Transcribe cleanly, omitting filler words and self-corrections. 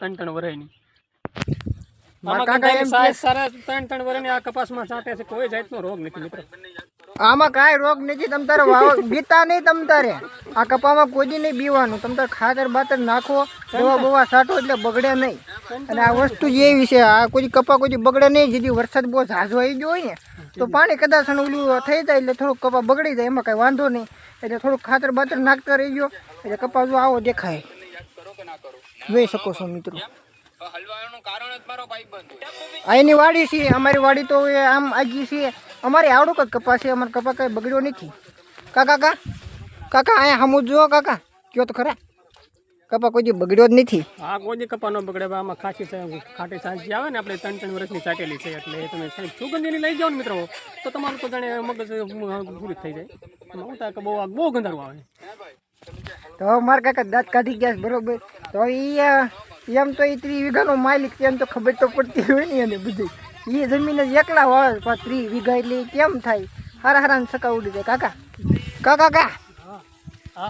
3 વર્ષની મારા કાકા એમ સાહેબ સારા 3 વર્ષની આ કપાસમાં છાંટે છે, કોઈ જાતનો રોગ નથી મિત્રો. આમાં કાંઈ રોગ નથી. તમ તારે વાવો બીતા નહીં. તમ તારે આ કપામાં કોઈ દી નહીં બીવાનું. તમ તારે ખાતર બાતર નાખો, દવા બવા છાંટો એટલે બગડે નહીં. અને આ વસ્તુ જ એવી છે, આ કોઈ કપા કોઈ બગડે નહીં. જેથી વરસાદ બહુ ઝાઝો આવી ગયો હોય ને તો પાણી કદાચ ઓલું થઈ જાય એટલે થોડુંક કપા બગડી જાય, એમાં કાંઈ વાંધો નહીં. એટલે થોડુંક ખાતર બાતર નાખતા રહી ગયો એટલે કપા જો આવો દેખાય. જોઈ શકો છો મિત્રો, અહીંની વાડી છે અમારી. વાડી તો એ આમ આજી છે અમારી. આવડું કઈ કપા છે અમારે. કપા કઈ બગડ્યો નથી. કાકા અહીંયા હમું જો કાકા, કયો તો ખરા કપા કોઈ બગડ્યો જ નથી. આ કોઈ કપા ન બગડે. આમાં ખાટી સાંજી આવે ને, આપણે 3 વર્ષની ચાટેલી છે એટલે તમે સુગંધીની લઈ જાઓ ને મિત્રો તો તમારું તો જાણે મગજ પૂરી થઈ જાય. એમાં ઉતા કે બહુ ગંધારું આવે. તો મારા કાકા દાંત કાઢી ગયા બરોબર. તો એમ તો 30 વીઘાનો માલિક, એમ તો ખબર તો પડતી હોય ને એને બધી. એ જમીન જ એકલા વાવે 30 વીઘા એટલે કેમ થાય? હારા સકા ઉડી જાય કાકા.